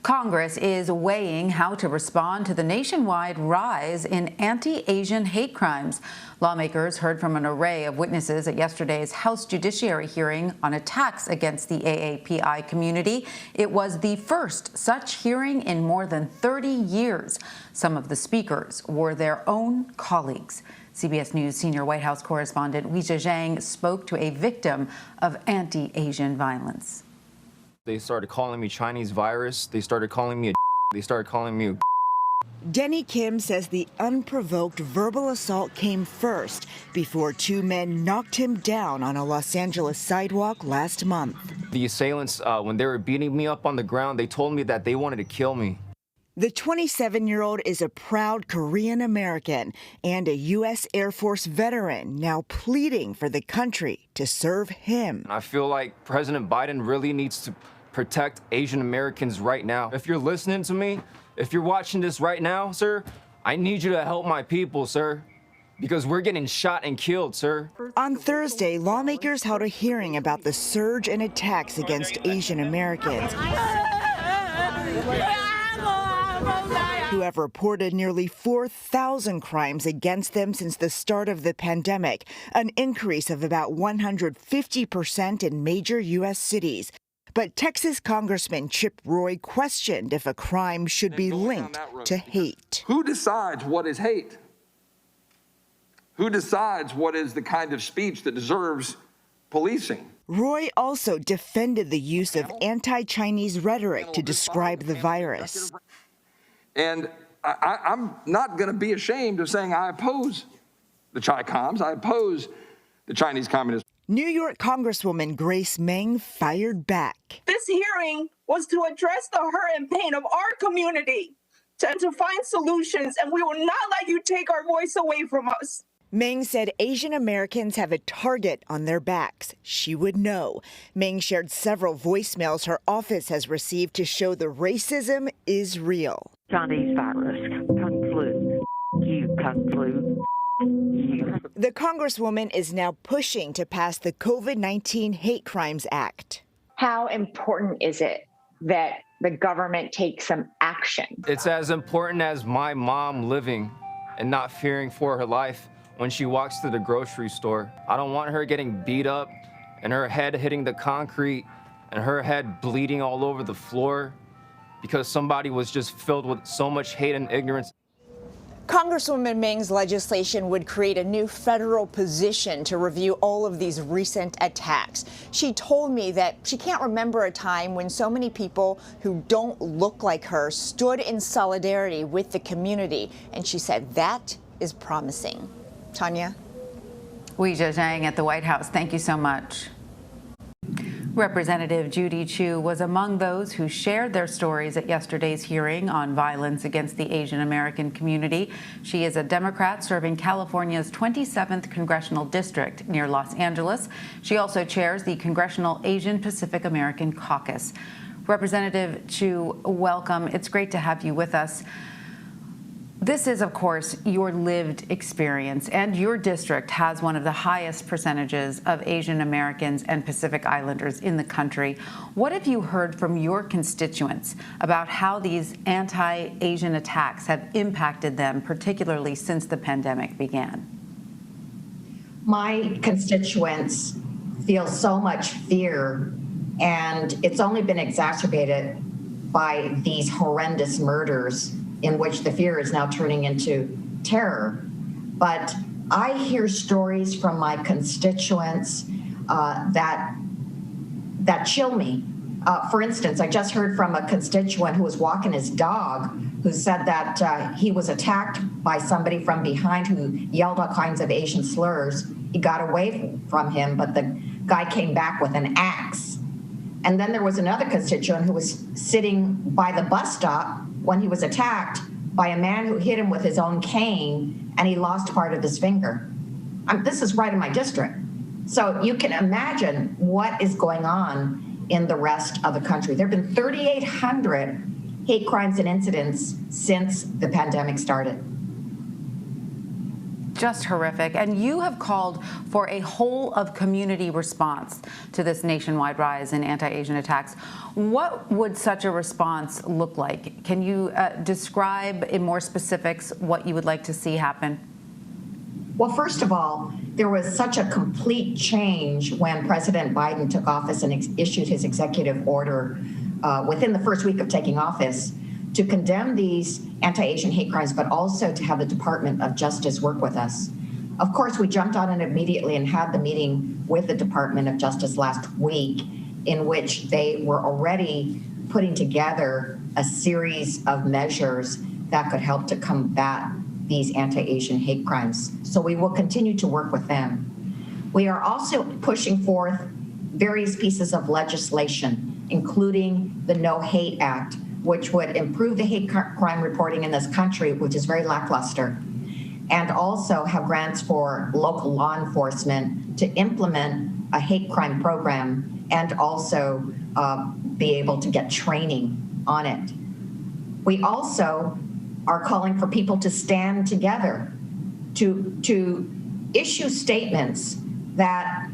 Congress is weighing how to respond to the nationwide rise in anti-Asian hate crimes. Lawmakers heard from an array of witnesses at yesterday's House Judiciary hearing on attacks against the AAPI community. It was the first such hearing in more than 30 years. Some of the speakers were their own colleagues. CBS News senior White House correspondent Weijia Zhang spoke to a victim of anti-Asian violence. They started calling me Chinese virus. They started calling me they started calling me Denny Kim says the unprovoked verbal assault came first before two men knocked him down on a Los Angeles sidewalk last month. The assailants, when they were beating me up on the ground, they told me that they wanted to kill me. The 27-year-old is a proud Korean American and a U.S. Air Force veteran, now pleading for the country to serve him. I feel like President Biden really needs to protect Asian Americans right now. If you're listening to me, if you're watching this right now, sir, I need you to help my people, sir, because we're getting shot and killed, sir. On Thursday, lawmakers held a hearing about the surge in attacks against Asian Americans, who have reported nearly 4,000 crimes against them since the start of the pandemic, an increase of about 150% in major U.S. cities. But Texas Congressman Chip Roy questioned if a crime should be linked to hate. Who decides what is hate? Who decides what is the kind of speech that deserves policing? Roy also defended the use of anti-Chinese rhetoric to describe the virus. And I'm not going to be ashamed of saying I oppose the Chi-Coms. I oppose the Chinese Communist. New York Congresswoman Grace Meng fired back. This hearing was to address the hurt and pain of our community, to find solutions, and we will not let you take our voice away from us. Meng said Asian Americans have a target on their backs. She would know. Meng shared several voicemails her office has received to show the racism is real. Chinese virus, Kung Flu, you Kung Flu, you. The Congresswoman is now pushing to pass the COVID-19 Hate Crimes Act. How important is it that the government take some action? It's as important as my mom living and not fearing for her life when she walks to the grocery store. I don't want her getting beat up and her head hitting the concrete and her head bleeding all over the floor because somebody was just filled with so much hate and ignorance. Congresswoman Meng's legislation would create a new federal position to review all of these recent attacks. She told me that she can't remember a time when so many people who don't look like her stood in solidarity with the community, and she said that is promising. Tanya? Weijia Zhang at the White House. Thank you so much. Representative Judy Chu was among those who shared their stories at yesterday's hearing on violence against the Asian American community. She is a Democrat serving California's 27th Congressional District near Los Angeles. She also chairs the Congressional Asian Pacific American Caucus. Representative Chu, welcome. It's great to have you with us. This is, of course, your lived experience, and your district has one of the highest percentages of Asian Americans and Pacific Islanders in the country. What have you heard from your constituents about how these anti-Asian attacks have impacted them, particularly since the pandemic began? My constituents feel so much fear, and it's only been exacerbated by these horrendous murders in which the fear is now turning into terror. But I hear stories from my constituents that chill me. For instance, I just heard from a constituent who was walking his dog who said that he was attacked by somebody from behind who yelled all kinds of Asian slurs. He got away from him, but the guy came back with an axe. And then there was another constituent who was sitting by the bus stop when he was attacked by a man who hit him with his own cane, and he lost part of his finger. This is right in my district. So you can imagine what is going on in the rest of the country. There have been 3,800 hate crimes and incidents since the pandemic started. just horrific. And you have called for a whole of community response to this nationwide rise in anti-Asian attacks. What would such a response look like? Can you describe in more specifics what you would like to see happen? Well, first of all, there was such a complete change when President Biden took office and issued his executive order within the first week of taking office to condemn these anti-Asian hate crimes, but also to have the Department of Justice work with us. Of course, we jumped on it immediately and had the meeting with the Department of Justice last week, in which they were already putting together a series of measures that could help to combat these anti-Asian hate crimes. So we will continue to work with them. We are also pushing forth various pieces of legislation, including the No Hate Act, which would improve the hate crime reporting in this country, which is very lackluster, and also have grants for local law enforcement to implement a hate crime program and also be able to get training on it. We also are calling for people to stand together, to issue statements that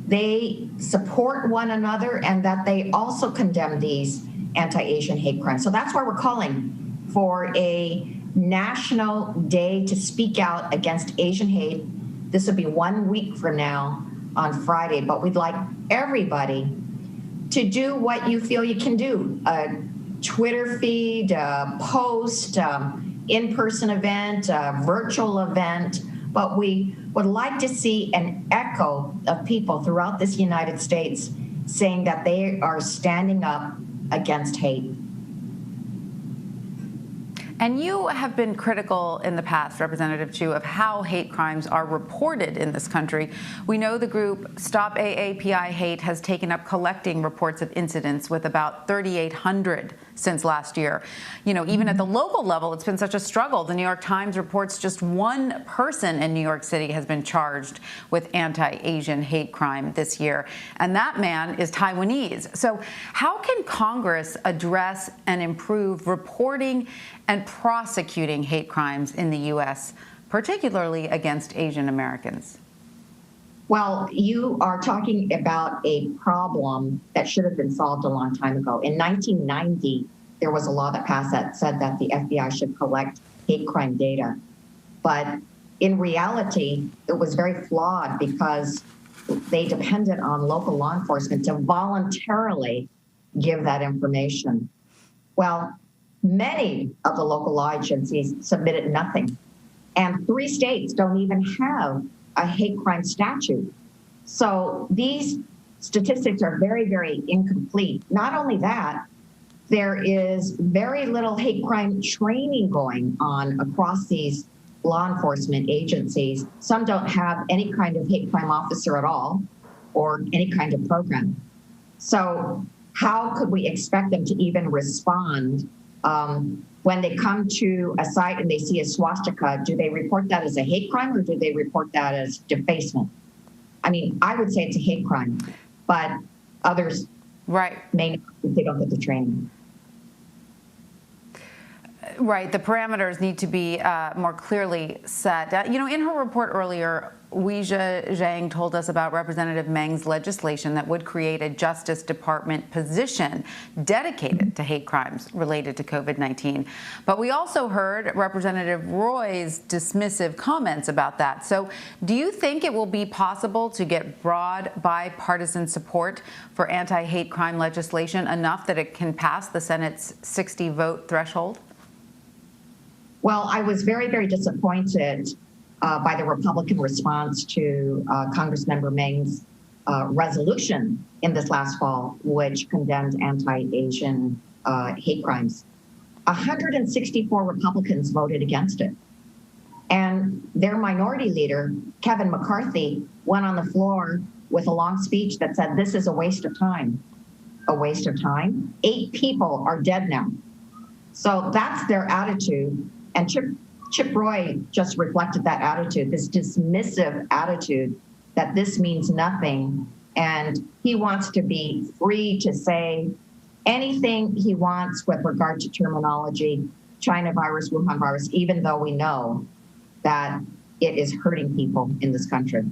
they support one another and that they also condemn these anti-Asian hate crimes. So that's why we're calling for a national day to speak out against Asian hate. This will be 1 week from now on Friday, but we'd like everybody to do what you feel you can do. A Twitter feed, a post, in-person event, a virtual event, but we would like to see an echo of people throughout this United States saying that they are standing up against hate. And you have been critical in the past, Representative Chu, of how hate crimes are reported in this country. We know the group Stop AAPI Hate has taken up collecting reports of incidents with about 3,800 since last year. You know, even at the local level, it's been such a struggle. The New York Times reports just one person in New York City has been charged with anti-Asian hate crime this year, and that man is Taiwanese. So how can Congress address and improve reporting and prosecuting hate crimes in the U.S., particularly against Asian Americans? Well, you are talking about a problem that should have been solved a long time ago. In 1990, there was a law that passed that said that the FBI should collect hate crime data. But in reality, it was very flawed because they depended on local law enforcement to voluntarily give that information. Well, many of the local law agencies submitted nothing. And 3 states don't even have a hate crime statute. So these statistics are very, very incomplete. Not only that, there is very little hate crime training going on across these law enforcement agencies. Some don't have any kind of hate crime officer at all or any kind of program. So how could we expect them to even respond when they come to a site and they see a swastika? Do they report that as a hate crime or do they report that as defacement? I mean, I would say it's a hate crime, but others may not if they don't get the training. Right. The parameters need to be more clearly set. You know, in her report earlier, Weijia Zhang told us about Representative Meng's legislation that would create a Justice Department position dedicated to hate crimes related to COVID-19. But we also heard Representative Roy's dismissive comments about that. So do you think it will be possible to get broad bipartisan support for anti-hate crime legislation enough that it can pass the Senate's 60-vote threshold? Well, I was very, very disappointed by the Republican response to Congressmember Meng's resolution in this last fall, which condemned anti-Asian hate crimes. 164 Republicans voted against it. And their minority leader, Kevin McCarthy, went on the floor with a long speech that said, this is a waste of time. A waste of time? 8 people are dead now. So that's their attitude. And Chip Roy just reflected that attitude, this dismissive attitude that this means nothing. And he wants to be free to say anything he wants with regard to terminology, China virus, Wuhan virus, even though we know that it is hurting people in this country.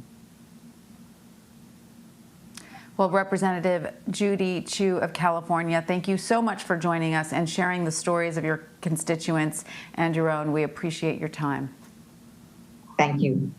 Well, Representative Judy Chu of California, thank you so much for joining us and sharing the stories of your constituents and your own. We appreciate your time. Thank you.